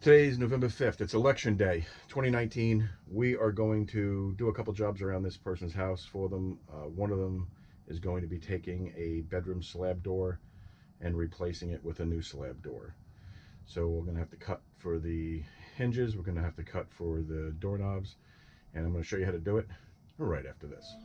Today's November 5th. It's election day 2019. We are going to do a couple jobs around this person's house for them. One of them is going to be taking a bedroom slab door and replacing it with a new slab door. So we're going to have to cut for the hinges. We're going to have to cut for the doorknobs. And I'm going to show you how to do it right after this.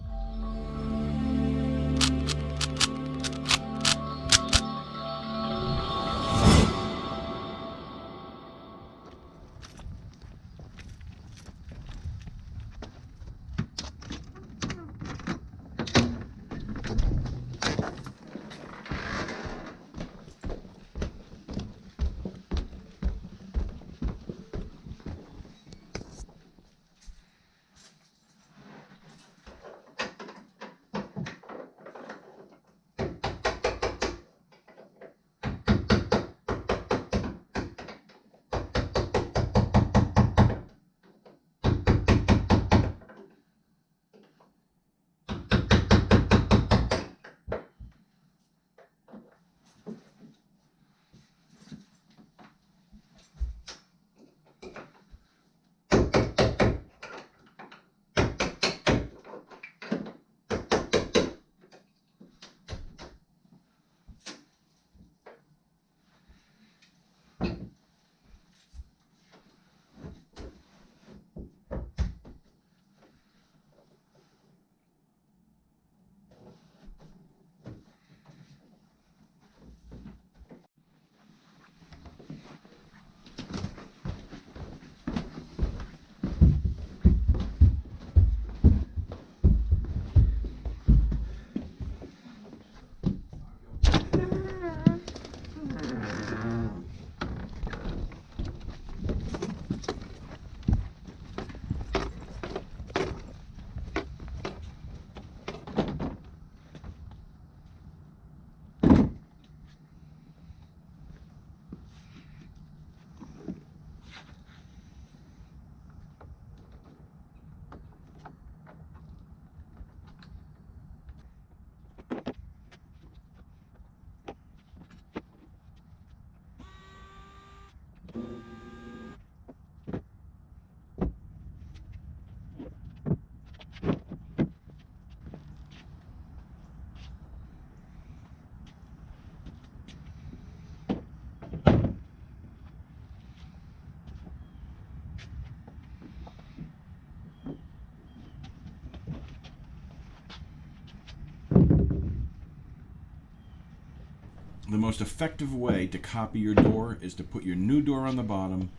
The most effective way to copy your door is to put your new door on the bottom,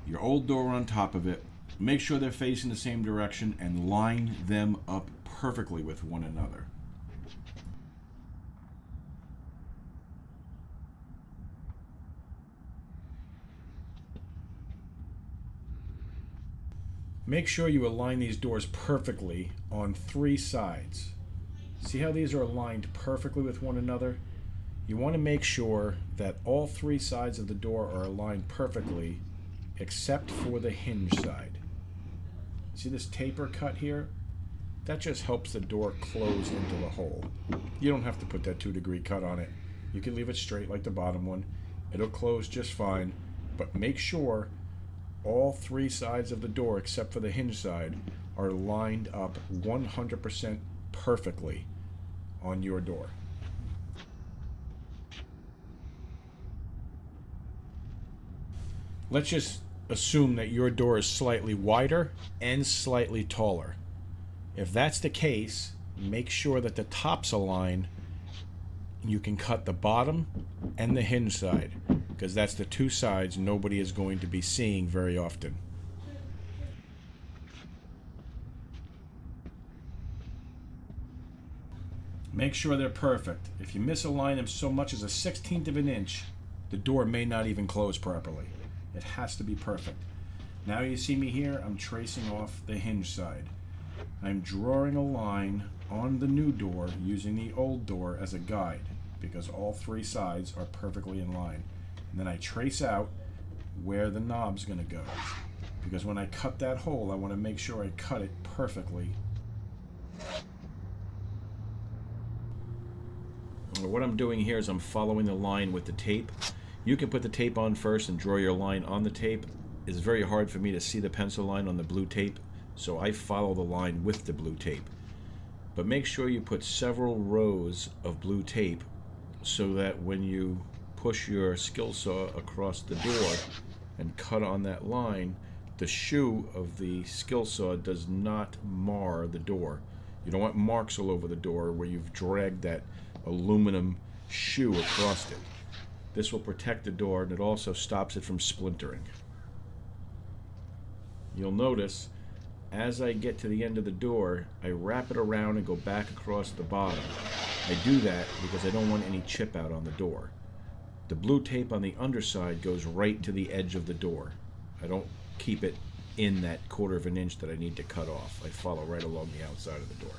your old door on top of it, make sure they're facing the same direction, and line them up perfectly with one another. Make sure you align these doors perfectly on three sides. See how these are aligned perfectly with one another? You want to make sure that all three sides of the door are aligned perfectly except for the hinge side. See this taper cut here? That just helps the door close into the hole. You don't have to put that 2-degree cut on it. You can leave it straight like the bottom one. It'll close just fine, but make sure all three sides of the door except for the hinge side are lined up 100% perfectly on your door. Let's just assume that your door is slightly wider and slightly taller. If that's the case, make sure that the tops align. You can cut the bottom and the hinge side, because that's the two sides nobody is going to be seeing very often. Make sure they're perfect. If you misalign them so much as a 1/16 of an inch, the door may not even close properly. It has to be perfect. Now you see me here, I'm tracing off the hinge side. I'm drawing a line on the new door using the old door as a guide because all three sides are perfectly in line. And then I trace out where the knob's going to go, because when I cut that hole, I want to make sure I cut it perfectly. What I'm doing here is I'm following the line with the tape. You can put the tape on first and draw your line on the tape. It's very hard for me to see the pencil line on the blue tape, so I follow the line with the blue tape. But make sure you put several rows of blue tape so that when you push your skill saw across the door and cut on that line, the shoe of the skill saw does not mar the door. You don't want marks all over the door where you've dragged that aluminum shoe across it. This will protect the door, and it also stops it from splintering. You'll notice as I get to the end of the door, I wrap it around and go back across the bottom. I do that because I don't want any chip out on the door. The blue tape on the underside goes right to the edge of the door. I don't keep it in that 1/4 of an inch that I need to cut off. I follow right along the outside of the door.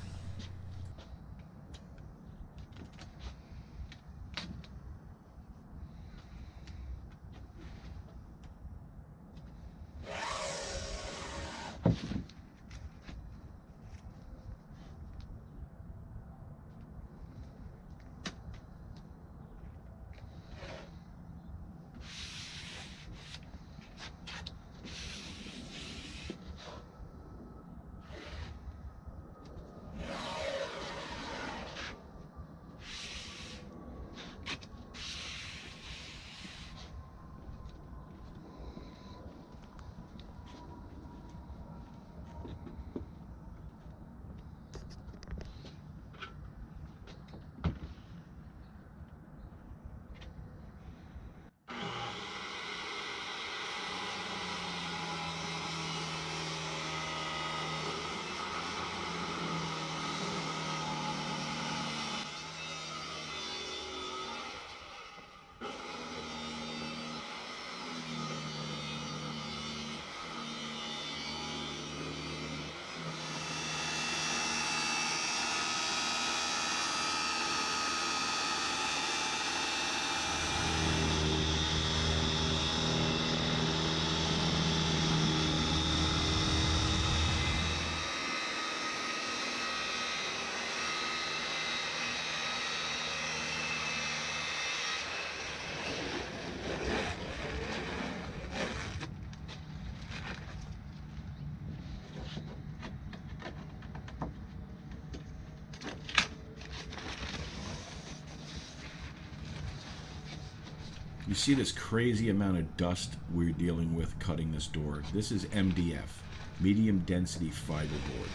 You see this crazy amount of dust we're dealing with cutting this door. This is MDF, medium density fiberboard.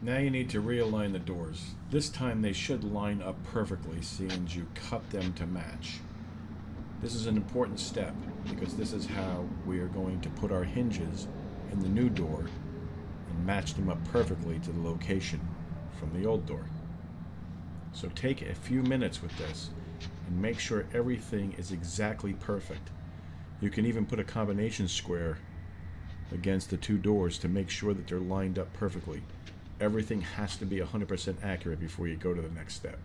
Now you need to realign the doors. This time they should line up perfectly, seeing you cut them to match. This is an important step because this is how we are going to put our hinges in the new door and match them up perfectly to the location from the old door. So take a few minutes with this and make sure everything is exactly perfect. You can even put a combination square against the two doors to make sure that they're lined up perfectly. Everything has to be 100% accurate before you go to the next step.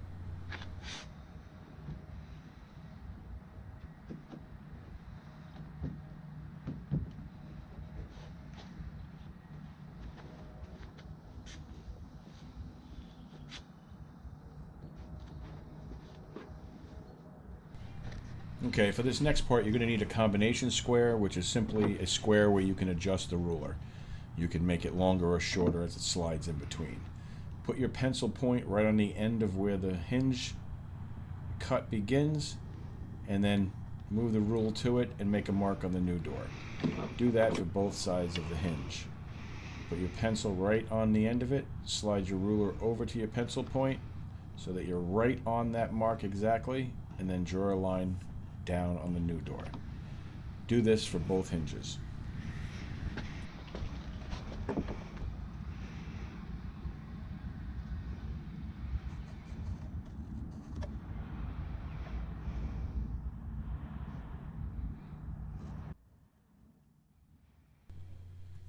Okay, for this next part, you're going to need a combination square, which is simply a square where you can adjust the ruler. You can make it longer or shorter as it slides in between. Put your pencil point right on the end of where the hinge cut begins, and then move the rule to it and make a mark on the new door. Do that for both sides of the hinge. Put your pencil right on the end of it, slide your ruler over to your pencil point so that you're right on that mark exactly, and then draw a line down on the new door. Do this for both hinges.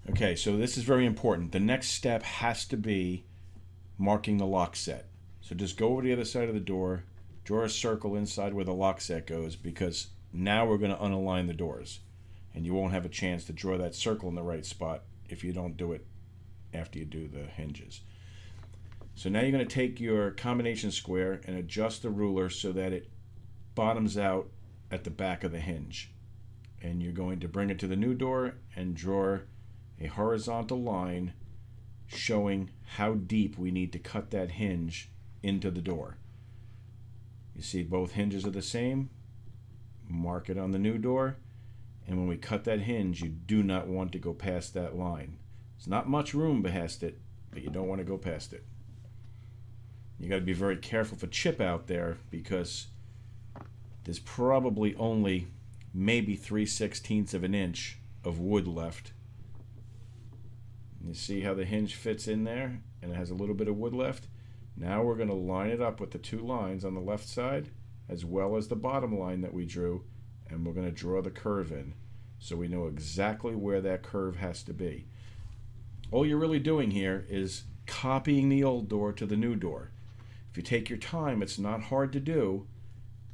Okay, so this is very important. The next step has to be marking the lock set. So just go over to the other side of the door, draw a circle inside where the lock set goes, because now we're going to unalign the doors. And you won't have a chance to draw that circle in the right spot if you don't do it after you do the hinges. So now you're going to take your combination square and adjust the ruler so that it bottoms out at the back of the hinge. And you're going to bring it to the new door and draw a horizontal line showing how deep we need to cut that hinge into the door. You see both hinges are the same. Mark it on the new door, and when we cut that hinge, you do not want to go past that line. There's not much room past it, but you don't want to go past it. You got to be very careful for chip out there, because there's probably only maybe 3/16 of an inch of wood left. You see how the hinge fits in there and it has a little bit of wood left? Now we're going to line it up with the two lines on the left side as well as the bottom line that we drew, and we're going to draw the curve in so we know exactly where that curve has to be. All you're really doing here is copying the old door to the new door. If you take your time, it's not hard to do.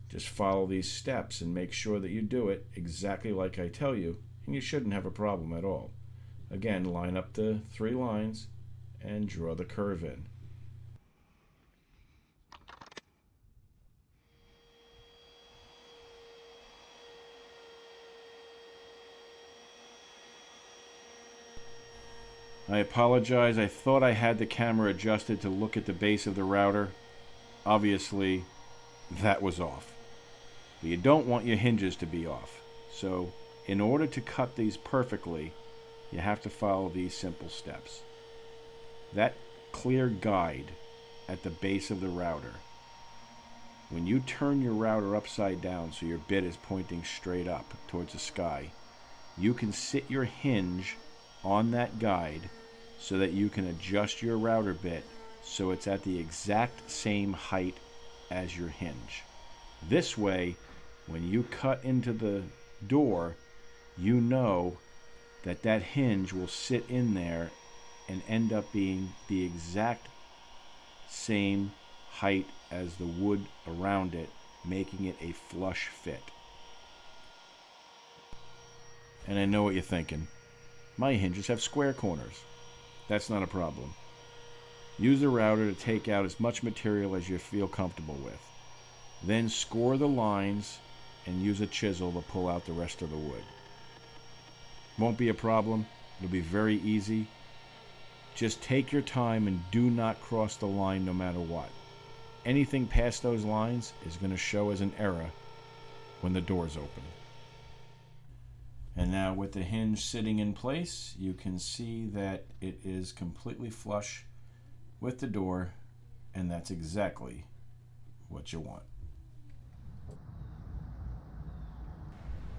Just follow these steps and make sure that you do it exactly like I tell you, and you shouldn't have a problem at all. Again, line up the three lines and draw the curve in. I apologize, I thought I had the camera adjusted to look at the base of the router. Obviously, that was off. But you don't want your hinges to be off. So, in order to cut these perfectly, you have to follow these simple steps. That clear guide at the base of the router, when you turn your router upside down so your bit is pointing straight up towards the sky, you can sit your hinge on that guide so that you can adjust your router bit so it's at the exact same height as your hinge. This way, when you cut into the door, you know that that hinge will sit in there and end up being the exact same height as the wood around it, making it a flush fit. And I know what you're thinking. My hinges have square corners. That's not a problem. Use the router to take out as much material as you feel comfortable with. Then score the lines and use a chisel to pull out the rest of the wood. Won't be a problem. It'll be very easy. Just take your time and do not cross the line no matter what. Anything past those lines is going to show as an error when the door's open. And now with the hinge sitting in place, you can see that it is completely flush with the door, and that's exactly what you want.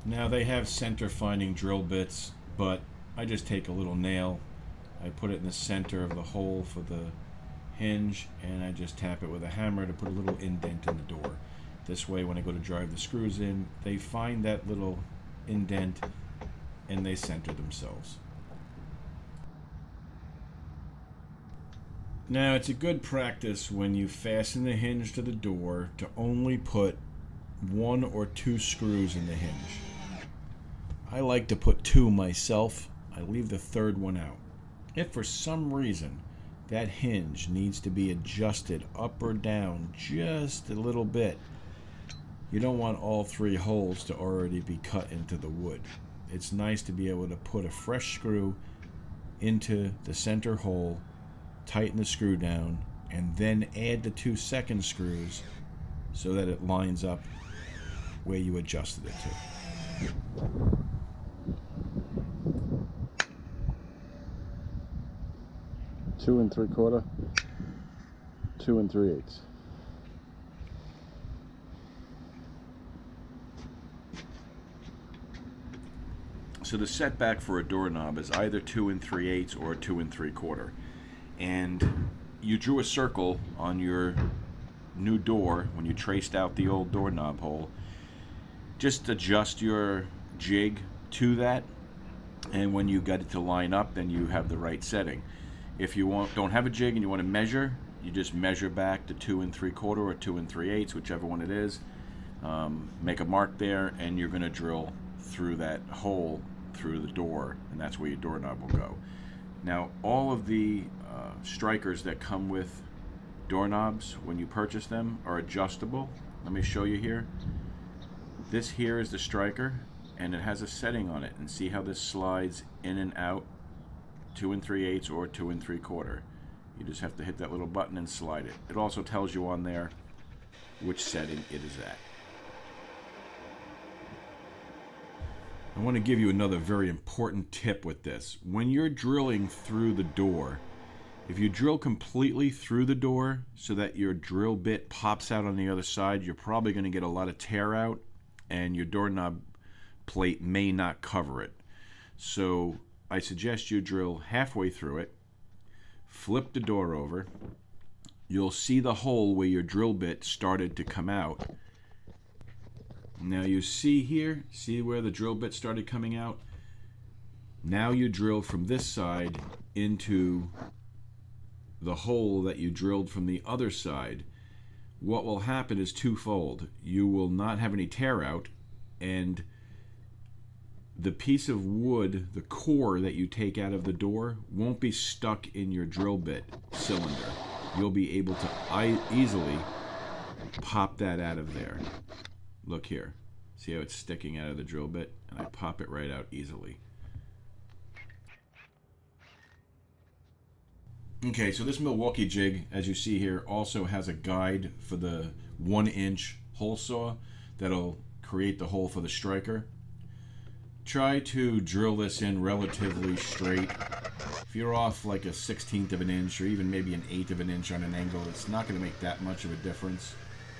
Now they have center finding drill bits, but I just take a little nail, I put it in the center of the hole for the hinge, and I just tap it with a hammer to put a little indent in the door. This way when I go to drive the screws in, they find that little indent and they center themselves. Now it's a good practice when you fasten the hinge to the door to only put 1 or 2 screws in the hinge. I like to put 2 myself. I leave the third one out. If for some reason that hinge needs to be adjusted up or down just a little bit, you don't want all 3 holes to already be cut into the wood. It's nice to be able to put a fresh screw into the center hole, tighten the screw down, and then add the 2 second screws so that it lines up where you adjusted it to. 2 3/4, 2 3/8. So the setback for a doorknob is either 2 3/8 or 2 3/4. And you drew a circle on your new door when you traced out the old doorknob hole. Just adjust your jig to that, and when you get it to line up, then you have the right setting. If you don't have a jig and you want to measure, you just measure back to 2 3/4 or 2 3/8, whichever one it is. Make a mark there, and you're going to drill through that hole through the door, and that's where your doorknob will go. Now, all of the strikers that come with doorknobs when you purchase them are adjustable. Let me show you here. This here is the striker, and it has a setting on it, and see how this slides in and out 2 3/8 or 2 3/4. You just have to hit that little button and slide it. It also tells you on there which setting it is at. I want to give you another very important tip with this. When you're drilling through the door, if you drill completely through the door so that your drill bit pops out on the other side, you're probably going to get a lot of tear out, and your doorknob plate may not cover it. So I suggest you drill halfway through it, flip the door over. You'll see the hole where your drill bit started to come out. Now you see here, see where the drill bit started coming out? Now you drill from this side into the hole that you drilled from the other side. What will happen is twofold. You will not have any tear out, and the piece of wood, the core that you take out of the door, won't be stuck in your drill bit cylinder. You'll be able to easily pop that out of there. Look here. See how it's sticking out of the drill bit? And I pop it right out easily. Okay, so this Milwaukee jig, as you see here, also has a guide for the 1-inch hole saw that'll create the hole for the striker. Try to drill this in relatively straight. If you're off like a 1/16 of an inch or even maybe an 1/8 of an inch on an angle, it's not going to make that much of a difference.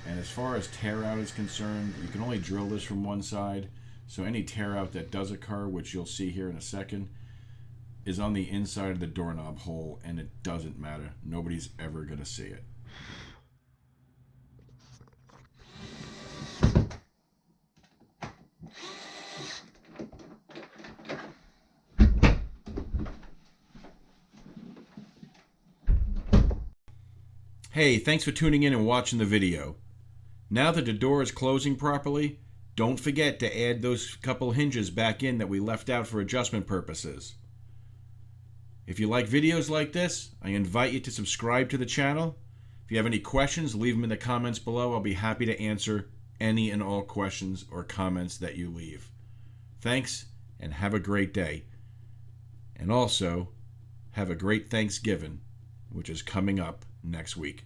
And as far as tear out is concerned, you can only drill this from one side, so any tear out that does occur, which you'll see here in a second, is on the inside of the doorknob hole, and it doesn't matter. Nobody's ever going to see it. Hey, thanks for tuning in and watching the video. Now that the door is closing properly, don't forget to add those couple hinges back in that we left out for adjustment purposes. If you like videos like this, I invite you to subscribe to the channel. If you have any questions, leave them in the comments below. I'll be happy to answer any and all questions or comments that you leave. Thanks, and have a great day. And also, have a great Thanksgiving, which is coming up next week.